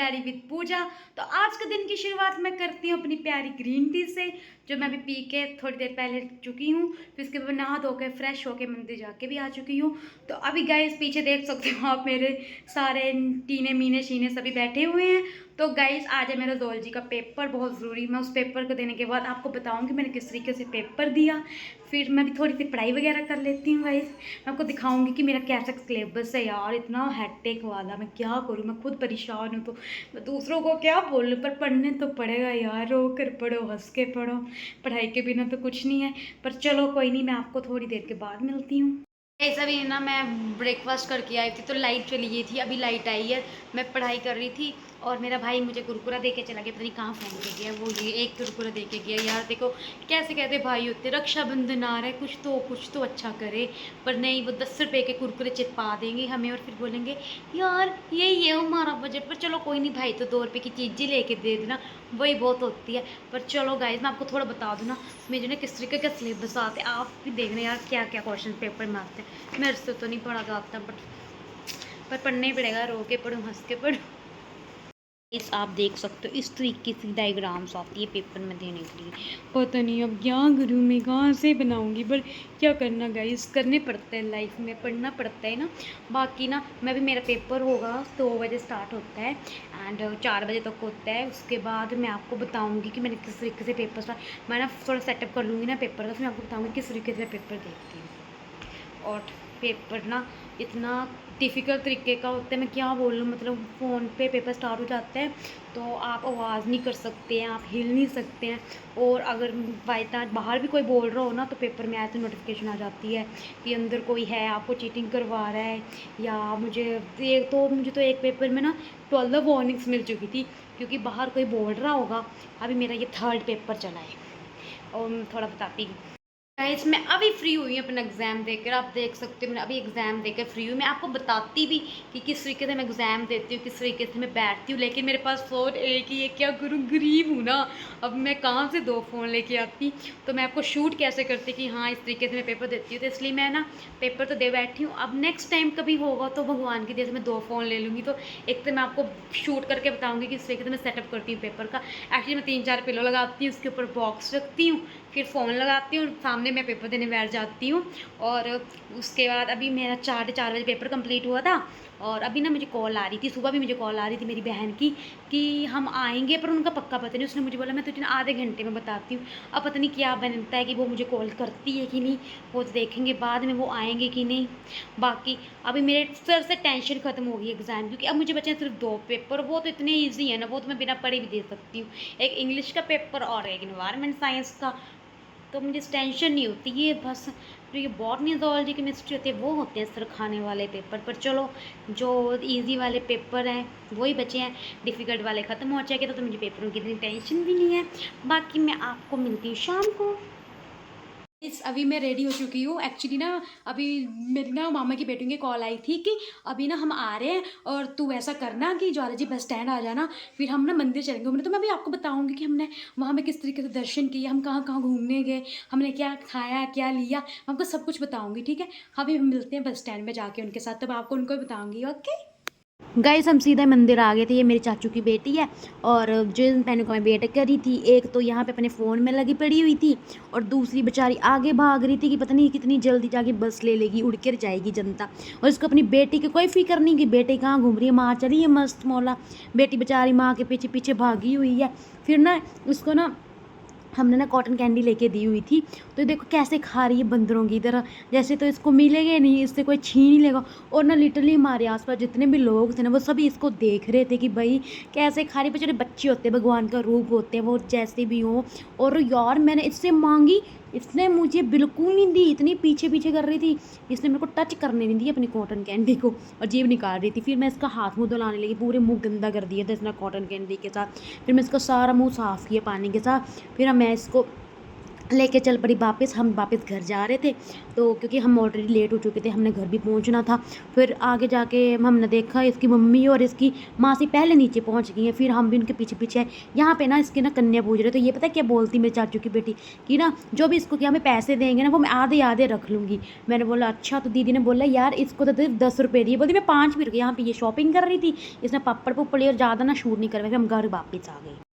Diary with पूजा। तो आज के दिन की शुरुआत मैं करती हूँ अपनी प्यारी ग्रीन टी से, जो मैं अभी पी के थोड़ी देर पहले चुकी हूँ। फिर उसके बाद नहा धो के फ्रेश होके मंदिर जाके भी आ चुकी हूँ। तो अभी गाइस पीछे देख सकते हो आप, मेरे सारे टीने मीने शीने सभी बैठे हुए हैं। तो गाइस आज है मेरा ज़ूलॉजी का पेपर, बहुत ज़रूरी। मैं उस पेपर को देने के बाद आपको बताऊंगी मैंने किस तरीके से पेपर दिया। फिर मैं भी थोड़ी सी पढ़ाई वगैरह कर लेती हूँ गाइस। मैं आपको दिखाऊंगी कि मेरा कैसा सिलेबस है यार, इतना हेडेक वाला। मैं क्या करूँ, मैं खुद परेशान हूँ। तो मैं दूसरों को क्या बोलूँ, पर पढ़ने तो पड़ेगा यार। रो कर पढ़ो, हंस के पढ़ो, पढ़ाई के बिना तो कुछ नहीं है। पर चलो कोई नहीं, मैं आपको थोड़ी देर के बाद मिलती हूँ। ऐसा भी ना, मैं ब्रेकफास्ट करके आई थी तो लाइट चली गई थी, अभी लाइट आई है। मैं पढ़ाई कर रही थी और मेरा भाई मुझे कुरकुरा दे के चला गया, पता नहीं कहाँ फेंक के गया वो। ये एक कुरकुरा दे के गया यार। देखो कैसे कहते भाई होते, रक्षाबंधन आ रहा है, कुछ तो अच्छा करे। पर नहीं, वो 10 रुपए के कुरकुरे चिपका देंगे हमें और फिर बोलेंगे यार यही है हमारा बजट। पर चलो कोई नहीं, भाई तो 2 रुपए की चीज़ ही लेके दे देना, वही बहुत होती है। पर चलो गाइज मैं आपको थोड़ा बता दूँ ना, मुझे ना किस तरीके का सिलेबस आते हैं। आप भी देख रहे हैं यार क्या क्या क्वेश्चन पेपर में आते हैं। मेरे से तो नहीं पढ़ा जाता, पर पढ़ना ही पड़ेगा, रो के पढ़ूँ हंस के पढ़ूँ। इस आप देख सकते हो इस तरीके की डायग्राम्स आती है पेपर में देने के लिए। पता नहीं अब क्या करूँ, मैं कहाँ से बनाऊँगी, पर क्या करना गाइस, करने पड़ता है लाइफ में, पढ़ना पड़ता है ना। बाकी ना मैं भी, मेरा पेपर होगा 2 बजे स्टार्ट होता है एंड 4 बजे तक होता है। उसके बाद मैं आपको बताऊँगी कि मैंने किस तरीके से पेपर स्टार्ट, मैं ना थोड़ा सेटअप कर लूँगी ना पेपर का, फिर मैं आपको बताऊँगी किस तरीके से पेपर देखती हूँ। और पेपर ना इतना डिफ़िकल्ट तरीके का होता है, मैं क्या बोलूँ। मतलब फ़ोन पे पेपर स्टार्ट हो जाता है तो आप आवाज़ नहीं कर सकते हैं, आप हिल नहीं सकते हैं। और अगर बाई चांस बाहर भी कोई बोल रहा हो ना, तो पेपर में ऐसे नोटिफिकेशन आ जाती है कि अंदर कोई है, आपको चीटिंग करवा रहा है। या मुझे तो एक पेपर में ना 12 वार्निंग्स मिल चुकी थी, क्योंकि बाहर कोई बोल रहा होगा। अभी मेरा ये 3rd पेपर चला है और मैं थोड़ा बताती हूँ गाइस। मैं अभी फ्री हुई हूँ अपना एग्ज़ाम देकर, आप देख सकते हो। मैंने अभी एग्ज़ाम देकर फ्री हुई। मैं आपको बताती भी कि किस तरीके से मैं एग्ज़ाम देती हूँ, किस तरीके से मैं बैठती हूँ। लेकिन मेरे पास फ़ोन एक ही है, क्या करूँ, गरीब हूँ ना। अब मैं कहाँ से 2 फ़ोन लेके आती, तो मैं आपको शूट कैसे करती कि हाँ इस तरीके से मैं पेपर देती हूँ। तो इसलिए मैं ना पेपर तो दे बैठी हूँ। अब नेक्स्ट टाइम कभी होगा तो भगवान की दया से मैं 2 फ़ोन ले लूँगी। तो एक तो मैं आपको शूट करके बताऊँगी कि इस तरीके से मैं सेटअप करती हूँ पेपर का। एक्चुअली मैं 3-4 पिलो लगाती हूँ, उसके ऊपर बॉक्स रखती हूँ, फिर फ़ोन लगाती हूँ, सामने मैं पेपर देने बैठ जाती हूँ। और उसके बाद अभी मेरा 4:30 बजे पेपर कंप्लीट हुआ था। और अभी ना मुझे कॉल आ रही थी, सुबह भी मुझे कॉल आ रही थी मेरी बहन की कि हम आएंगे, पर उनका पक्का पता नहीं। उसने मुझे बोला मैं तुझे आधे घंटे में बताती हूँ। अब पता नहीं क्या बनता है कि वो मुझे कॉल करती है कि नहीं, वो तो देखेंगे बाद में वो आएंगे कि नहीं। बाकी अभी मेरे सर से टेंशन ख़त्म हो गई एग्ज़ाम, क्योंकि अब मुझे बचे हैं सिर्फ 2 पेपर। वो तो इतने ईजी है ना, वो तो मैं बिना पढ़े भी दे सकती हूँ। एक इंग्लिश का पेपर और एक इन्वायरमेंट साइंस का। तो मुझे टेंशन नहीं होती, ये बस जो ये बॉटनी ज़ूलॉजी केमिस्ट्री होती है वो होते हैं सर खाने वाले पेपर। पर चलो जो इजी वाले पेपर हैं वही बचे हैं, डिफ़िकल्ट वाले ख़त्म हो जाएंगे तो मुझे पेपरों की इतनी टेंशन भी नहीं है। बाकी मैं आपको मिलती हूँ शाम को। अभी मैं रेडी हो चुकी हूँ एक्चुअली ना। अभी मेरी ना मामा की बेटी की कॉल आई थी कि अभी ना हम आ रहे हैं और तू ऐसा करना कि ज्वालाजी बस स्टैंड आ जाना, फिर हम ना मंदिर चलेंगे घूमने। तो मैं भी आपको बताऊंगी कि हमने वहाँ में किस तरीके से दर्शन किए, हम कहाँ कहाँ घूमने गए, हमने क्या खाया क्या लिया, मैं आपको सब कुछ बताऊँगी। ठीक है, अभी हम मिलते हैं बस स्टैंड में जाके उनके साथ, तब आपको उनको बताऊँगी। ओके गाइस, हम सीधे मंदिर आ गए थे। ये मेरी चाचू की बेटी है और जिन बहनों को मैं वेट करी थी, एक तो यहाँ पे अपने फ़ोन में लगी पड़ी हुई थी और दूसरी बेचारी आगे भाग रही थी कि पता नहीं कितनी जल्दी जाके बस ले लेगी, उड़ कर जाएगी जनता। और इसको अपनी बेटी की कोई फिक्र नहीं कि बेटी कहाँ घूम रही है, माँ चली है मस्त मौला। बेटी बेचारी माँ के पीछे पीछे भागी हुई है। फिर ना उसको ना हमने ना कॉटन कैंडी लेके दी हुई थी, तो देखो कैसे खा रही है बंदरों की तरह, जैसे तो इसको मिलेगा नहीं, इससे कोई छीन ही लेगा। और ना लिटरली हमारे आसपास जितने भी लोग थे ना, वो सभी इसको देख रहे थे कि भाई कैसे खा रही। बेचारे बच्चे होते हैं, भगवान का रूप होते हैं, वो जैसे भी हों। और यार मैंने इससे मांगी, इसने मुझे बिल्कुल नहीं दी, इतनी पीछे पीछे कर रही थी। इसने मेरे को टच करने नहीं दी अपनी कॉटन कैंडी को और जेब निकाल रही थी। फिर मैं इसका हाथ मुँह धुलाने लगी, पूरे मुँह गंदा कर दिया था इसने कॉटन कैंडी के साथ। फिर मैं इसका सारा मुँह साफ़ किया पानी के साथ। फिर मैं इसको लेके चल पड़ी वापस। हम वापस घर जा रहे थे तो क्योंकि हम ऑलरेडी लेट हो चुके थे, हमने घर भी पहुंचना था। फिर आगे जाके हमने देखा इसकी मम्मी और इसकी मासी पहले नीचे पहुंच गई हैं, फिर हम भी उनके पीछे पीछे आए। यहाँ पे ना इसकी ना कन्या पूज रहे, तो ये पता है क्या बोलती मेरे चाचू की बेटी कि ना जो भी इसको क्या हमें पैसे देंगे ना वो मैं आधे आधे रख लूँगी। मैंने बोला अच्छा। तो दीदी ने बोला यार इसको तो 10 रुपये दिए, बोलती मैं 5 भी रुके। यहाँ पे ये शॉपिंग कर रही थी, इसने पप्पड़ पुप्पड़ और ज़्यादा ना शूट नहीं करवाए, फिर हम घर वापस आ गए।